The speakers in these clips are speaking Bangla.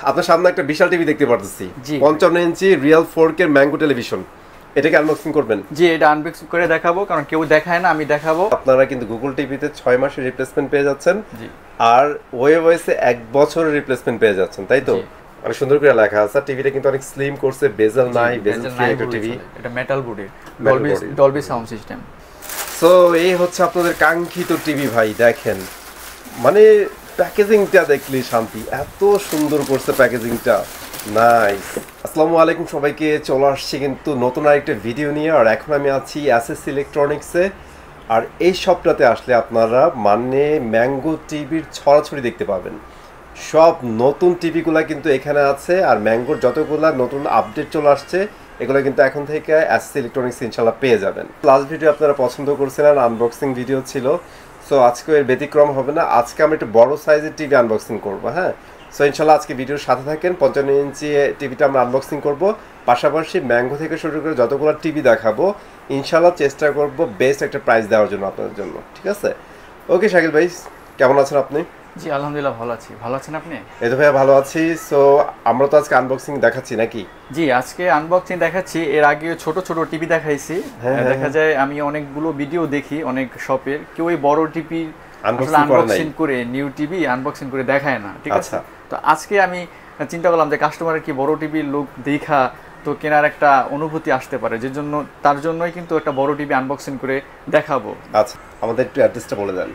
আপনার সামনে একটা বিশাল টিভি দেখতে পারতেছি, জি 55 ইঞ্চি রিয়েল 4K ম্যাঙ্গো টেলিভিশন। এটাকে আনবক্সিং করবেন? জি, এটা আনবক্সিং করে দেখাবো, কারণ কেউ দেখায় না, আমি দেখাবো। আপনারা কিন্তু গুগল টিভিতে 6 মাসের রিপ্লেসমেন্ট পেয়ে যাচ্ছেন, জি, আর ওয়েবওয়েসে 1 বছরের রিপ্লেসমেন্ট পেয়ে যাচ্ছেন, তাই তো? অনেক সুন্দর করে লেখা আছে। টিভিটা কিন্তু অনেক স্লিম করছে, বেজেল নাই, বেজেল ফ্রি একটা টিভি। এটা metal body, Metal Dolby sound system. So এই হচ্ছে আপনাদের কাঙ্ক্ষিত টিভি ভাই। দেখেন মানে প্যাকেজিংটা দেখলেই শান্তি, এত সুন্দর করছে প্যাকেজিংটা, নাইস। আসসালামু আলাইকুম সবাইকে, চলে আসছি কিন্তু নতুন আরেকটা ভিডিও নিয়ে। আর এখন আমি আছি এসএস ইলেকট্রনিক্সে। আর এই শপটাতে আসলে আপনারা মানে ম্যাঙ্গো টিভির ছড়াছড়ি দেখতে পাবেন। সব নতুন টিভিগুলো কিন্তু এখানে আছে, আর ম্যাঙ্গোর যতগুলো নতুন আপডেট চলে আসছে এগুলো কিন্তু এখন থেকে এসএস ইলেকট্রনিক্স ইনশাল্লাহ পেয়ে যাবেন। লাস্ট ভিডিও আপনারা পছন্দ করছিলেন, আনবক্সিং ভিডিও ছিল। সো আজকে এর ব্যতিক্রম হবে না, আজকে আমরা একটু বড় সাইজের টিভি আনবক্সিং করবো। হ্যাঁ, সো ইনশাল্লাহ আজকে ভিডিওর সাথে থাকেন। 55 ইঞ্চি টিভিটা আমরা আনবক্সিং করব, পাশাপাশি ম্যাঙ্গো থেকে শুরু করে যতগুলো টিভি দেখাবো ইনশাল্লাহ চেষ্টা করব বেস্ট একটা প্রাইস দেওয়ার জন্য আপনাদের জন্য, ঠিক আছে? ওকে শাকিল ভাই, কেমন আছেন আপনি? জি আলহামদুলিল্লাহ ভালো আছি। ভালো আছেন আপনি? এই তো ভাইয়া ভালো আছি। সো আমরা তো আজকে আনবক্সিং দেখাচ্ছি নাকি? জি, আজকে আনবক্সিং দেখাচ্ছি। এর আগে ছোট ছোট টিভি দেখাইছি। দেখা যায় আমি অনেকগুলো ভিডিও দেখি অনেক শপের, কেউ এই বড় টিভি আনবক্সিং করে নিউ টিভি আনবক্সিং করে দেখায় না, ঠিক আছে? তো আজকে আমি চিন্তা করলাম যে কাস্টমারের কি বড় টিভির লুক দেখা তো কেনার একটা অনুভূতি আসতে পারে, যে জন্য তার জন্যই কিন্তু একটা বড় টিভি আনবক্সিং করে দেখাবো। আচ্ছা, আমাদের একটু অ্যাড্রেসটা বলে দেন।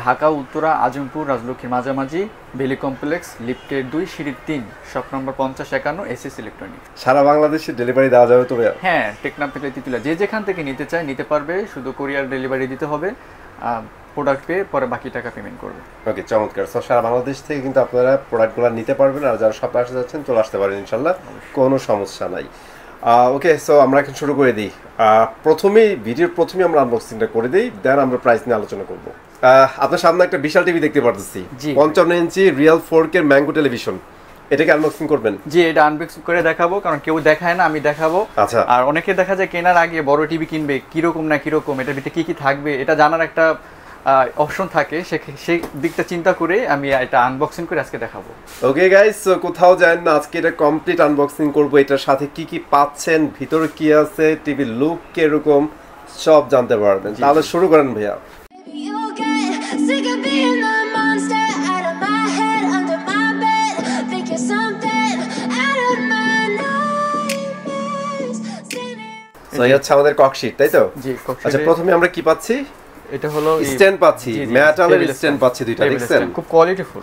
ঢাকা উত্তরা আজমপুর রাজলক্ষ্মীর মাঝামাঝি, বেলি কমপ্লেক্স, লিফটের 2 সিঁড়ির 3, শপ নম্বর 5051, এসএস ইলেকট্রনিক্স। সারা বাংলাদেশে ডেলিভারি দেওয়া যাবে তো ভাইয়া? হ্যাঁ, টেকনাফ থেকে তিতুলা যে যেখান থেকে নিতে চায় নিতে পারবে, শুধু কুরিয়ার ডেলিভারি দিতে হবে। প্রোডাক্ট পেয়ে পরে বাকি টাকা পেমেন্ট করবে। ওকে, চমৎকার। সো সারা বাংলাদেশ থেকে কিন্তু আপনারা প্রোডাক্টগুলো নিতে পারবেন, আর যারা শপে আসতে যাচ্ছেন চলে আসতে পারেন ইনশাল্লাহ, কোনো সমস্যা নাই। ওকে, সো আমরা এখন শুরু করে দিই। ভিডিওর প্রথমেই আমরা আনবক্সিংটা করে দিই, দেন আমরা প্রাইস নিয়ে আলোচনা করবো। আপনার সামনে একটা বিশাল টিভি দেখতে পারতেছি, 55 ইঞ্চি রিয়েল 4K ম্যাঙ্গো টেলিভিশন। এটাকে আনবক্সিং করবেন? জি, এটা আনবক্সিং করে দেখাবো, কারণ কেউ দেখায় না, আমি দেখাবো। আচ্ছা। আর অনেকে দেখা যায় কেনার আগে বড় টিভি কিনবে, কিরকম না কিরকম, এটার ভিতরে কি কি থাকবে এটা জানার একটা অপশন থাকে, সেই দিকটা চিন্তা করে আমি এটা আনবক্সিং করে আজকে দেখাবো। ওকে গাইস, সো কোথাও যান না, আজকে এটা কমপ্লিট আনবক্সিং করবো। এটার সাথে কি কি পাচ্ছেন, ভিতরে কি আছে, টিভির লুক কিরকম, সব জানতে পারবেন। তাহলে শুরু করেন ভাইয়া। সো এই হচ্ছে আমাদের ককশিট, তাই তো? জি, আচ্ছা, প্রথমে আমরা কি পাচ্ছি? এটা হলো স্ট্যান্ড পাচ্ছি, মেটালের স্ট্যান্ড পাচ্ছি দুইটা, দেখছেন? খুব কোয়ালিটিফুল।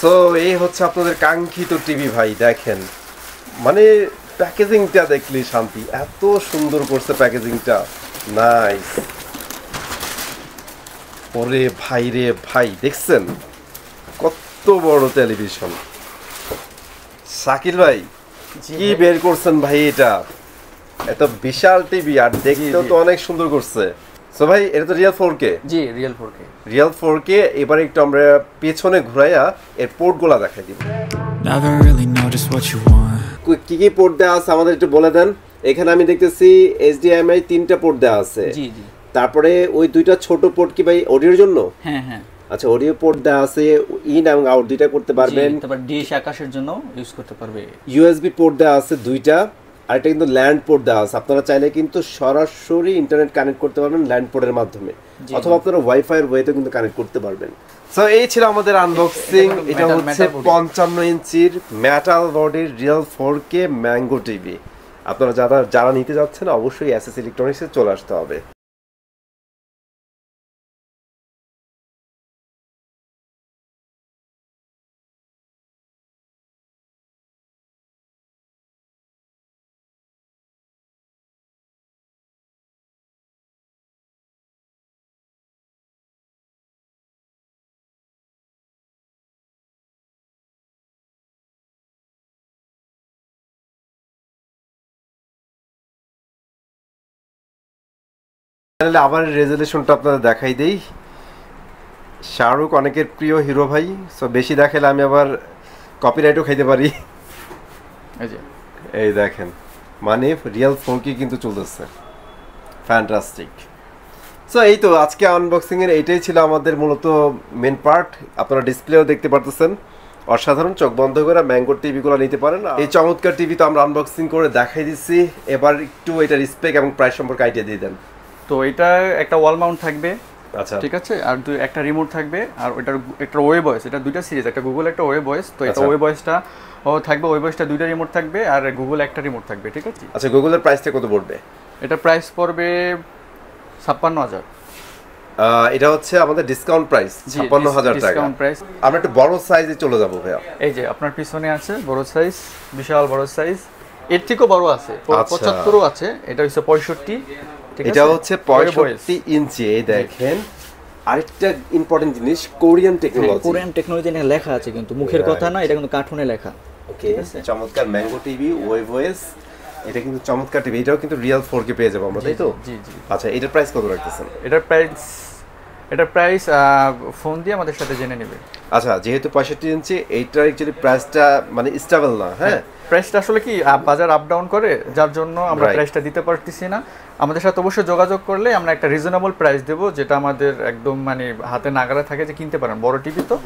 সো এই হচ্ছে আপনাদের কাঙ্ক্ষিত টিভি ভাই। দেখেন মানে প্যাকেজিংটা দেখলেই শান্তি, এত সুন্দর করছে প্যাকেজিংটা, নাইস। ওরে ভাই রে ভাই, দেখছেন কত বড় টেলিভিশন? শাকিল ভাই কি বের করছেন ভাই, এটা এত বিশাল টিভি, আর দেখতেও তো অনেক সুন্দর করছে। সো ভাই এটা তো রিয়েল 4K? জি, রিয়েল 4K। Real 4K। এবারে একটু আমরা পেছনে ঘুরাইয়া এর পোর্টগুলো দেখাই দিব। কি কি পোর্ট দেওয়া আছে আমাদের একটু বলে দেন। এখানে আমি দেখতেছি HDMI 3টা পোর্ট দেওয়া আছে। জি জি। তারপরে ওই দুইটা ছোট পোর্ট কি ভাই অডিওর জন্য? হ্যাঁ হ্যাঁ। আচ্ছা, অডিও পোর্ট দেওয়া আছে, ইন এবং আউট দুইটা করতে পারবেন। তারপর ডিশ আকাশের জন্য ইউজ করতে পারবে। USB পোর্ট দেওয়া আছে দুইটা, আর এটা কিন্তু ল্যান্ড পোর্ট দেওয়া আছে। আপনারা চাইলে কিন্তু সরাসরি ইন্টারনেট কানেক্ট করতে পারবেন ল্যান্ড পোর্টের মাধ্যমে, অথবা আপনারা ওয়াইফাই এর ওয়েতে কিন্তু কানেক্ট করতে পারবেন। সো এই ছিল আমাদের আনবক্সিং। এটা হচ্ছে 55 ইঞ্চির মেটাল বডির রিয়েল 4K ম্যাঙ্গো টিভি। আপনারা যারা নিতে যাচ্ছেন অবশ্যই এসএস ইলেকট্রনিক্সে চলে আসতে হবে। চ্যানেলে আবার রেজুলেশনটা আপনাদের দেখাই দেই। শাহরুখ অনেকের প্রিয় হিরো ভাই, সো বেশি দেখালে আমি আবার কপিরাইটও খাইতে পারি। এই যে এই দেখেন, মানে রিয়েল 4K কিন্তু চলতেছে, ফ্যান্টাস্টিক। সো এই তো আজকে আনবক্সিং এর এইটাই ছিল আমাদের মূলত মেন পার্ট। আপনারা ডিসপ্লেও দেখতে পারতেছেন, অসাধারণ। চোখ বন্ধ করে ম্যাঙ্গো টিভিগুলো নিতে পারেন। এই চমৎকার টিভি তো আমরা আনবক্সিং করে দেখাই দিচ্ছি। এবার একটু এটার স্পেক এবং প্রাইস সম্পর্কে আইডিয়া দিয়ে দেন। তো এটা একটা ওয়াল মাউন্ট থাকবে, আচ্ছা ঠিক আছে, আর একটা রিমোট থাকবে, আর ওটার একটা ওয়েব ভয়েস, এটা দুইটা সিরিজ, একটা গুগল একটা ওয়েব ভয়েস। তো এটা ওয়েব ভয়েসটা থাকবে, ওয়েব ভয়েসটা দুইটা রিমোট থাকবে, আর গুগল একটা রিমোট থাকবে, ঠিক আছে। আচ্ছা, গুগলের প্রাইসটা কত পড়বে? এটা প্রাইস পড়বে 56,000। এটা হচ্ছে আমাদের ডিসকাউন্ট প্রাইস 56,000 টাকা ডিসকাউন্ট প্রাইস। আমরা একটু বড় সাইজে চলে যাব ভাইয়া। এই যে আপনার পিছনে আছে বড় সাইজ, বিশাল বড় সাইজ, এর থেকেও বড় আছে, 75ও আছে। এটা হচ্ছে 65, ঠিক আছে, এটা হচ্ছে 65 ইঞ্চি। এই দেখেন, আরেকটা ইম্পর্টেন্ট জিনিস, কোরিয়ান টেকনোলজি। কোরিয়ান টেকনোলজি নিয়ে লেখা আছে, কিন্তু মুখের কথা না, এটা কিন্তু কার্টুনে লেখা। ওকে, চমৎকার ম্যাঙ্গো টিভি, ওয়েব ওয়েস। এটা কিন্তু চমৎকার টিভি, এটাও কিন্তু রিয়েল 4K পেয়ে যাবো আমরা, তাই তো? জি জি। আচ্ছা, এটার প্রাইস কত রাখতেছেন? এটার প্রাইস ফোন দিয়ে আমাদের সাথে জেনে নেবে। আচ্ছা, যেহেতু 65 ইঞ্চি, এইটার অ্যাকচুয়ালি প্রাইসটা মানে স্টেবল না। হ্যাঁ, প্রাইসটা আসলে কি বাজার আপ ডাউন করে, যার জন্য আমরা প্রাইসটা দিতে পারতেছি না। আমাদের সাথে অবশ্যই যোগাযোগ করলে আমরা একটা রিজনেবল প্রাইস দেবো, যেটা আমাদের একদম মানে হাতে নাগালে থাকে, যে কিনতে পারেন। বড় টিভি তো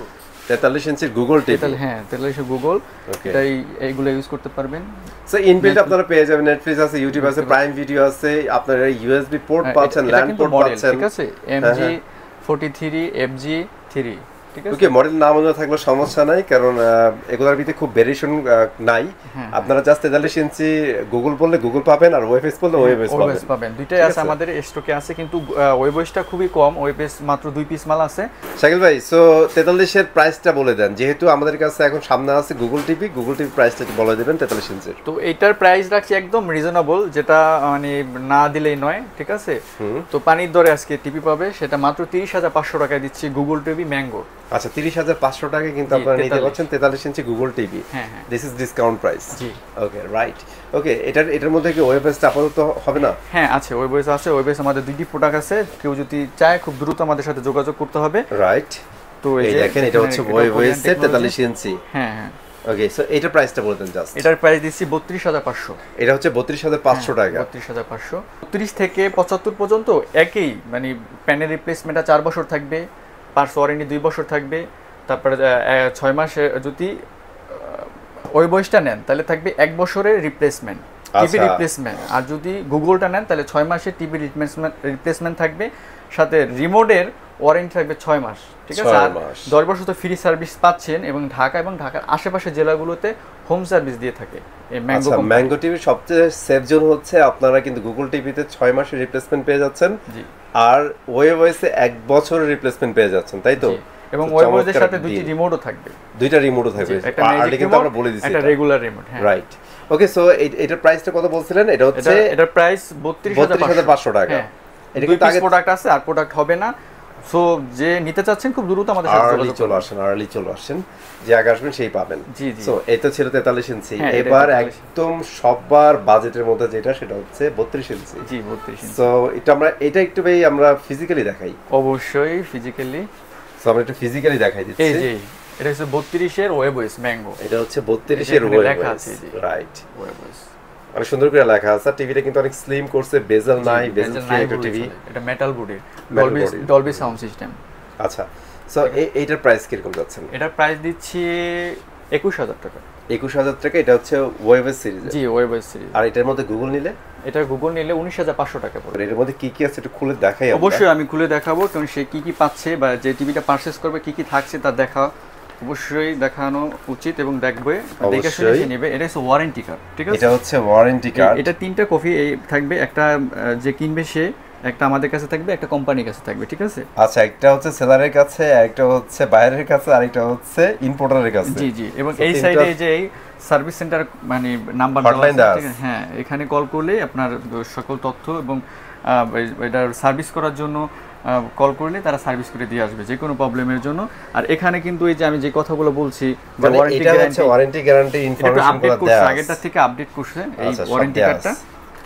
43 ইঞ্চির গুগল টিভি। হ্যাঁ, 43 গুগল, এটাই এইগুলো ইউজ করতে পারবেন। সো ইনবিল্ট আপনারা পেয়ে যাবেন, নেটফ্লিক্স আছে, ইউটিউব আছে, প্রাইম ভিডিও আছে, আপনারা ইউএসবি পোর্ট পাচ্ছেন, ল্যান্ড পোর্ট পাচ্ছেন, ঠিক আছে, MG43 FG3, ঠিক আছে। ওকে, মডেল নাম মনে থাকলে সমস্যা নাই, কারণ এগুলোর ভিতরে খুব ভেরিয়েশন নাই। আপনারা জাস্ট 43 ইঞ্চি গুগল বললে গুগল পাবেন, আর ওয়েবএস বললে ওয়েবএস পাবেন। দুইটাই আছে আমাদের স্টকে আছে, কিন্তু ওয়েবএসটা খুবই কম, ওয়েবএস মাত্র 2 পিস মাল আছে। শাকিল ভাই, সো 43 এর প্রাইসটা বলে দেন, যেহেতু আমাদের কাছে এখন সামনে আছে গুগল টিভি প্রাইসটা একটু বলে দিবেন 43 ইঞ্চির। তো এইটার প্রাইস রাখছি একদম রিজনেবল, যেটা মানে না দিলেই নয়, ঠিক আছে। তো পানির দরে আজকে টিভি পাবে, সেটা মাত্র 30,500 টাকায় দিচ্ছি, গুগল টিভি ম্যাঙ্গো। আচ্ছা, 30,500 টাকা কিন্তু আপনারা নিতে পারছেন 43 ইঞ্চি গুগল টিভি। হ্যাঁ, দিস ইজ ডিসকাউন্ট প্রাইস। জি, ওকে, রাইট। ওকে, এটার মধ্যে কি ওয়েবএসটা আপাতত হবে না? হ্যাঁ আছে, ওয়েবএস আছে। ওয়েবএস আমাদের দুইটি প্রোডাক্ট আছে, কেউ যদি চায় খুব দ্রুত আমাদের সাথে যোগাযোগ করতে হবে। রাইট। তো এই দেখেন, এটা হচ্ছে ওয়েবএস 43 ইঞ্চি। হ্যাঁ হ্যাঁ। ওকে, সো এটার প্রাইসটা বলে দেন জাস্ট। এটার প্রাইস দিচ্ছি 32,500। এটা হচ্ছে 32,500 টাকা। 32,500। 30 থেকে 75 পর্যন্ত একই, মানে প্যানেল রিপ্লেসমেন্টটা 4 বছর থাকবে, পার্টস ওয়ারেন্টি 2 বছর থাকবে। তারপরে 6 মাসে যদি ওই বয়সটা নেন তাহলে থাকবে 1 বছরের রিপ্লেসমেন্ট, টিভি রিপ্লেসমেন্ট। আর যদি গুগলটা নেন তাহলে 6 মাসে টিভি রিপ্লেসমেন্ট থাকবে, সাথে রিমোটের ওয়ারেন্টি থাকবে 6 মাস, ঠিক আছে। আর 10 বছর তো ফ্রি সার্ভিস পাচ্ছেন, এবং ঢাকা এবং ঢাকার আশেপাশে জেলাগুলোতে হোম সার্ভিস দিয়ে থাকে এই ম্যাঙ্গো টিভি। সবচেয়ে সেফ জোন হচ্ছে আপনারা কিন্তু গুগল টিভিতে 6 মাসের রিপ্লেসমেন্ট পেয়ে যাচ্ছেন, আর ওয়েবএসে 1 বছরের রিপ্লেসমেন্ট পেয়ে যাচ্ছেন, তাই তো? এবং ওয়েবএসের সাথে দুইটা রিমোটও থাকবে। দুইটা রিমোটও থাকবে, আগে কিন্তু আমরা বলে দিয়েছি, একটা রেগুলার রিমোট। হ্যাঁ, রাইট। ওকে, সো এটার প্রাইসটা কত বলছিলেন? এটা হচ্ছে এটার প্রাইস 32,500 টাকা। এটা কিন্তু আগে প্রোডাক্ট আছে, আর প্রোডাক্ট হবে না। সো যে নিতে চাচ্ছেন খুব দ্রুত আমাদের সাথে যোগাযোগ চলে আসেন, আর্লি চলে আসেন, যে আগে আসবেন সেই পাবেন। জি জি। সো এটা ছিল 43 ইঞ্চি। এবার একদম সবার বাজেটের মধ্যে যেটা, সেটা হচ্ছে 32 ইঞ্চি। জি, 32 ইঞ্চি। সো এটা একটু ভাই আমরা ফিজিক্যালি দেখাই। অবশ্যই ফিজিক্যালি। সো আমরা একটু ফিজিক্যালি দেখাই দিচ্ছি। এই যে এটা হচ্ছে 32 এর ওয়েবএস ম্যাঙ্গো। এটা হচ্ছে 32 এর ওয়েবএস, রাইট। ওয়েবএস অনেক সুন্দর করে লেখা আছে। টিভিটা কিন্তু অনেক স্লিম করছে, বেজেল নাই, বেজেল ফ্রি একটা টিভি। এটা metal body, Dolby sound system. আচ্ছা, সো এইটার প্রাইস কিরকম যাচ্ছেন? এটার প্রাইস দিচ্ছি 21,000 টাকা। 21,000 টাকা। এটা হচ্ছে ওয়েবএস সিরিজ। জি, ওয়েবএস সিরিজ। আর এটার মধ্যে গুগল নিলে? এটা গুগল নিলে 19,500 টাকা পড়বে। এর মধ্যে কি কি আছে একটু খুলে দেখাই। অবশ্যই আমি খুলে দেখাবো, কারণ সে কি কি পাচ্ছে বা যে টিভিটা পারচেজ করবে কি কি থাকছে তা দেখা অবশ্যই দেখানো উচিত, এবং দেখবে, দেখে শুনে নেবে। এটা হচ্ছে ওয়ারেন্টি কার্ড, ঠিক আছে। এটা হচ্ছে ওয়ারেন্টি কার্ড। এটা 3টা কপি থাকবে, একটা যে কিনবে সে, একটা আমাদের কাছে থাকবে, একটা কোম্পানির কাছে থাকবে, ঠিক আছে। আচ্ছা, একটা হচ্ছে সেলারের কাছে, একটা হচ্ছে বাইরের কাছে, আর একটা হচ্ছে ইম্পোর্টারের কাছে। জি জি। এবং এই সাইডে যে এই সার্ভিস সেন্টার মানে নাম্বার দেওয়া আছে, হ্যাঁ, এখানে কল করলে আপনার সকল তথ্য এবং এটা সার্ভিস করার জন্য কল করলে তারা সার্ভিস করে দিয়ে আসবে যে কোনো প্রবলেমের জন্য। আর এখানে কিন্তু এই যে আমি যে কথাগুলো বলছি, যে ওয়ারেন্টি গ্যারান্টি ইনফরমেশনগুলো দেয়া আছে, আগেরটা থেকে আপডেট করছে এই ওয়ারেন্টি কার্ডটা।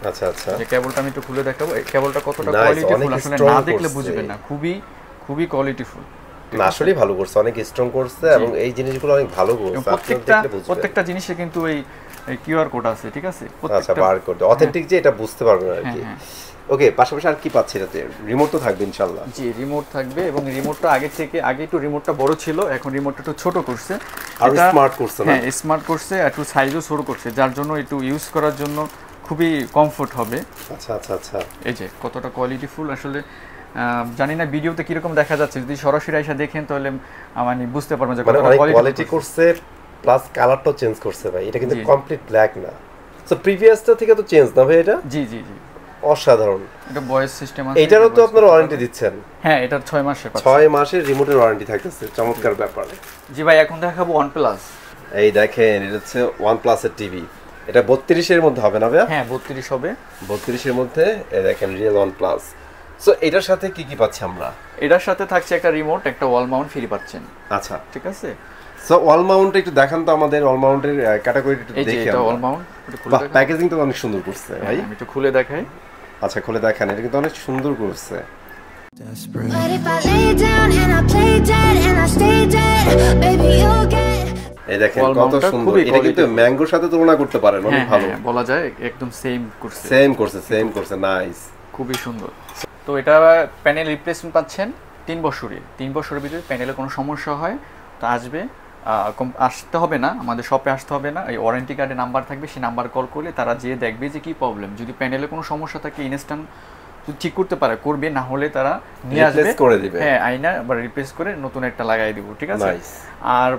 আচ্ছা আচ্ছা। যে কেবলটা আমি একটু খুলে দেখাবো, এই কেবলটা কতটা কোয়ালিটিফুল আসলে না দেখলে বুঝবেন না, খুবই খুবই কোয়ালিটিফুল। না, আসলেই ভালো করছে, অনেক স্ট্রং করছে, এবং এই জিনিসগুলো অনেক ভালো করছে। প্রত্যেকটা জিনিসে কিন্তু এই এই কিউআর কোড আছে, ঠিক আছে? আচ্ছা, বারকোড অথেন্টিক যে এটা বুঝতে পারবেন আর কি। ওকে, পাশাপাশি আর কি পাচ্ছি এটাতে? রিমোট তো থাকবে ইনশাআল্লাহ। জি, রিমোট থাকবে এবং রিমোটটা আগে একটু রিমোটটা বড় ছিল, এখন রিমোটটা একটু ছোট করছে। আর স্মার্ট করছে না? হ্যাঁ, স্মার্ট করছে, একটু সাইজও ছোট করছে, যার জন্য একটু ইউজ করার জন্য খুবই কমফোর্ট হবে। আচ্ছা আচ্ছা আচ্ছা, এই যে কতটা কোয়ালিটিফুল আসলে জানি না ভিডিওতে কিরকম দেখা যাচ্ছে, যদি সরাসরি এসে দেখেন তাহলে মানে বুঝতে পারবেন যে কতটা কোয়ালিটি করছে, প্লাস কালারটাও চেঞ্জ করছে ভাই। এটা কিন্তু কমপ্লিট ব্ল্যাক না, সো প্রিভিয়াসটা থেকে তো চেঞ্জ না ভাই এটা? জি জি জি, অসাধারণ। এটা ভয়েস সিস্টেম আছে। এটারও তো আপনারা ওয়ারেন্টি দিচ্ছেন? হ্যাঁ, এটার 6 মাসের 6 মাসের রিমোটের ওয়ারেন্টি থাকতেছে, চমৎকার ব্যাপার। জি ভাই, এখন দেখাবো OnePlus। এই দেখেন, এটা হচ্ছে OnePlus এর টিভি। এটা 32 এর মধ্যে হবে না ভাই? হ্যাঁ, 32 হবে। 32 এর মধ্যে এই দেখেন রিয়েল OnePlus। সো এটার সাথে কি কি পাচ্ছি আমরা? এটার সাথে থাকছে একটা রিমোট, একটা ওয়াল মাউন্ট ফ্রি পাচ্ছেন। আচ্ছা, ঠিক আছে। সো ওয়াল মাউন্ট একটু দেখান তো আমাদের, ওয়াল মাউন্টের ক্যাটাগরি একটু দেখি। এটা ওয়াল মাউন্ট, এটা খুলে দেখাই। প্যাকেজিংটা অনেক সুন্দর করছে ভাই। আমি একটু খুলে দেখাই। আচ্ছা, খুলে দেখান, এটা কিন্তু অনেক সুন্দর করছে। এই দেখেন কত সুন্দর, এটা কিন্তু ম্যাঙ্গোর সাথে তুলনা করতে পারেন, অনেক ভালো বলা যায়, একদম সেম করছে, সেম করছে, নাইস, খুবই সুন্দর। তো এটা প্যানেল রিপ্লেসমেন্ট পাচ্ছেন 3 বছরের। 3 বছরের ভিতরে প্যানেলে কোনো সমস্যা হয় তো আসতে হবে না, আমাদের শপে আসতে হবে না, এই ওয়ারেন্টি কার্ডে নাম্বার থাকবে, সেই নাম্বার কল করলে তারা যেয়ে দেখবে যে কি প্রবলেম। যদি প্যানেলে কোনো সমস্যা থাকে ইনস্ট্যান্ট যদি ঠিক করতে পারে করবে, না হলে তারা নিয়ে আসবে, করে দিবে। হ্যাঁ, আইনা বা রিপ্লেস করে নতুন একটা লাগাই দিব, ঠিক আছে। আর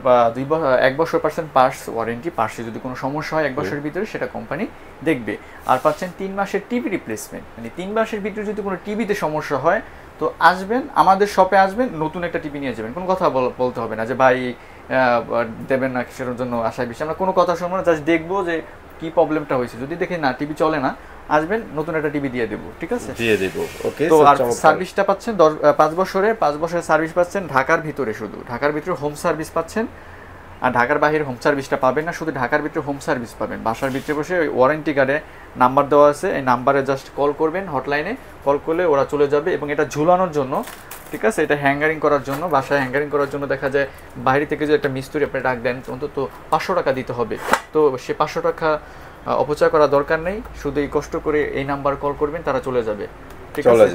1 বছর পার্টস ওয়ারেন্টি, পার্টসে যদি কোনো সমস্যা হয় 1 বছরের ভিতরে সেটা কোম্পানি দেখবে। আর পাচ্ছেন 3 মাসের টিভি রিপ্লেসমেন্ট, মানে 3 মাসের ভিতরে যদি কোনো টিভিতে সমস্যা হয় তো আসবেন, আমাদের শপে আসবেন, নতুন একটা টিভি নিয়ে যাবেন। কোনো কথা বলতে হবে না যে ভাই দেবেন না কিসের জন্য, আশায় বেশি আমরা কোনো কথা শুনবো না, জাস্ট দেখবো যে কি প্রবলেমটা হয়েছে। যদি দেখি না টিভি চলে না, আসবেন, নতুন একটা টিভি দিয়ে দেবো, ঠিক আছে, দিয়ে দেবো। ওকে, তো আর সার্ভিসটা পাচ্ছেন 5 বছরের সার্ভিস পাচ্ছেন ঢাকার ভিতরে, শুধু ঢাকার ভিতরে হোম সার্ভিস পাচ্ছেন। আর ঢাকার বাইরে হোম সার্ভিসটা পাবেন না, শুধু ঢাকার ভিতরে হোম সার্ভিস পাবেন। বাসার ভিতরে বসে ওই ওয়ারেন্টি কার্ডে নাম্বার দেওয়া আছে, এই নাম্বারে জাস্ট কল করবেন, হটলাইনে কল করলে ওরা চলে যাবে। এবং এটা ঝুলানোর জন্য, ঠিক আছে, এটা হ্যাঙ্গারিং করার জন্য, বাসায় হ্যাঙ্গারিং করার জন্য দেখা যায় বাইরে থেকে যদি একটা মিস্ত্রি আপনি ডাক দেন অন্তত 500 টাকা দিতে হবে। তো সে 500 টাকা অপচয় করার দরকার নেই, শুধু এই কষ্ট করে এই নাম্বার কল করবেন, তারা চলে যাবে, ঠিক আছে।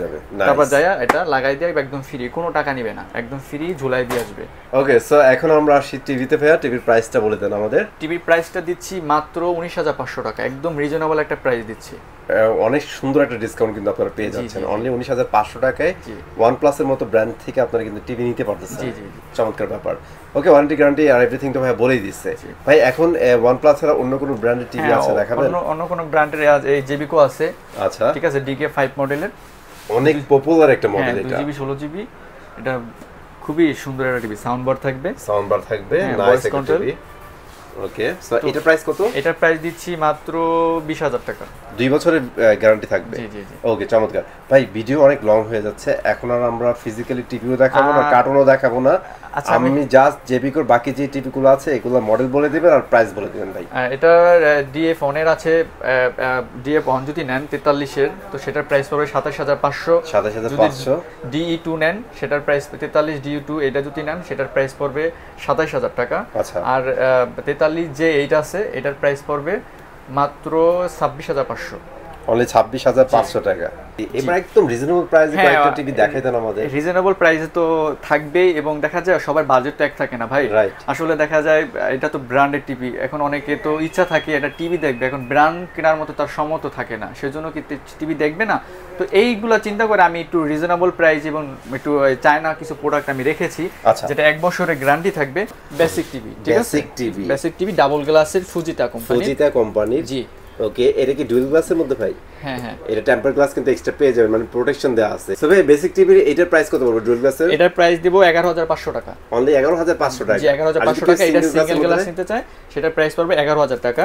তারপর যায় এটা লাগাই দিয়ে একদম ফ্রি, কোনো টাকা নিবে না, একদম ফ্রি ঝুলাই দিয়ে আসবে। ওকে, সো এখন আমরা আসি টিভিতে। ভাইয়া টিভির প্রাইসটা বলে দেন আমাদের। টিভির প্রাইসটা দিচ্ছি মাত্র 19,500 টাকা, একদম রিজনেবল একটা প্রাইস দিচ্ছি। অনেক সুন্দর একটা ডিসকাউন্ট কিন্তু আপনারা পেয়ে যাচ্ছেন, অনলি 19,500 টাকায় OnePlus এর মতো ব্র্যান্ড থেকে আপনারা কিন্তু টিভি নিতে পারতেছেন। চমৎকার ব্যাপার। ওকে, ওয়ারেন্টি গ্যারান্টি আর এভরিথিং তো ভাই বলেই দিচ্ছে। ভাই এখন OnePlus ছাড়া অন্য কোনো ব্র্যান্ডের টিভি আছে দেখাবেন? অন্য কোনো ব্র্যান্ডের এই জেবিকো আছে। আচ্ছা, ঠিক আছে, DK5 মডেলের, অনেক পপুলার একটা মডেল এটা, 2GB 16GB। এটা খুবই সুন্দর একটা টিভি, সাউন্ড বার থাকবে, নাইস কন্ট্রোল। ওকে, সো এটার প্রাইস কত? এটার প্রাইস দিচ্ছি মাত্র 20,000 টাকা, 2 বছরের গ্যারান্টি থাকবে। জি জি জি। ওকে, চমৎকার। ভাই ভিডিও অনেক লং হয়ে যাচ্ছে, এখন আর আমরা ফিজিক্যালি টিভিও দেখাবো না, কার্টুনও দেখাবো না। আচ্ছা, আমি জাস্ট জেবিকোর বাকি যে টিভিগুলো আছে এগুলো মডেল বলে দিবেন আর প্রাইস বলে দিবেন ভাই। এটা DF1 এর আছে, DF1 যদি নেন 43 এর তো সেটার প্রাইস পড়বে 27,500। 27,500। DE2 নেন সেটার প্রাইস 43, DE2 এটা যদি নেন সেটার প্রাইস পড়বে 27,000 টাকা। আচ্ছা, আর 43 যে এইটা আছে এটার প্রাইস পড়বে মাত্র 26,500, অনলি 26,500 টাকা। এবার একদম রিজনেবল প্রাইসে কয়েকটা টিভি দেখাই দেন আমাদের। রিজনেবল প্রাইসে তো থাকবেই, এবং দেখা যায় সবার বাজেট তো এক থাকে না ভাই। আসলে দেখা যায় এটা তো ব্র্যান্ডেড টিভি, এখন অনেকে তো ইচ্ছা থাকে এটা টিভি দেখবে, এখন ব্র্যান্ড কেনার মতো তার সমর্থ থাকে না, সেজন্য কি টিভি দেখবে না। তো এইগুলা চিন্তা করে আমি একটু রিজনেবল প্রাইস এবং একটু চায়না কিছু প্রোডাক্ট আমি রেখেছি, যেটা 1 বছরের গ্যারান্টি থাকবে। বেসিক টিভি, ঠিক আছে, বেসিক টিভি ডাবল গ্লাসের ফুজিতা কোম্পানি। জি। ওকে, এটা কি ডুয়াল গ্লাসের মধ্যে ভাই? হ্যাঁ হ্যাঁ, এটা টেম্পার গ্লাস কিন্তু এক্সট্রা পেয়ে যাবেন, মানে প্রোটেকশন দেওয়া আছে। সো ভাই বেসিক টিভির এটার প্রাইস কত পড়বে ডুয়াল গ্লাসের? এটার প্রাইস দেব 11,500 টাকা, অনলি 11,500 টাকা। জি, 11,500 টাকা। এটা সিঙ্গেল গ্লাস নিতে চাই সেটার প্রাইস পড়বে 11,000 টাকা।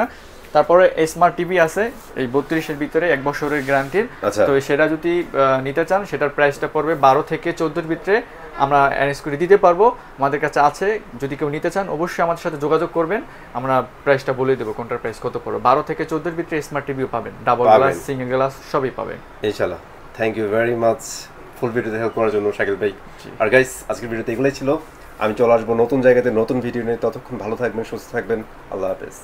তারপরে স্মার্ট টিভি আছে এই 32 এর ভিতরে 1 বছরের গ্যারান্টির, তো সেটা যদি নিতে চান সেটার প্রাইসটা পড়বে 12 থেকে 14 এর ভিতরে, আমরা অ্যারেঞ্জ করে দিতে পারবো, আমাদের কাছে আছে। যদি কেউ নিতে চান অবশ্যই আমাদের সাথে যোগাযোগ করবেন, আমরা প্রাইসটা বলে দেবো কোনটার প্রাইস কত পড়বে। 12 থেকে 14 এর ভিতরে স্মার্ট টিভিও পাবেন, ডাবল গ্লাস, সিঙ্গেল গ্লাস সবই পাবেন ইনশাআল্লাহ। থ্যাংক ইউ ভেরি মাচ ফুল ভিডিওতে হেল্প করার জন্য শাকিল ভাই। আর গাইস, আজকের ভিডিওতে এগুলোই ছিল। আমি চলে আসবো নতুন জায়গাতে নতুন ভিডিও নিয়ে, ততক্ষণ ভালো থাকবেন, সুস্থ থাকবেন, আল্লাহ হাফেজ।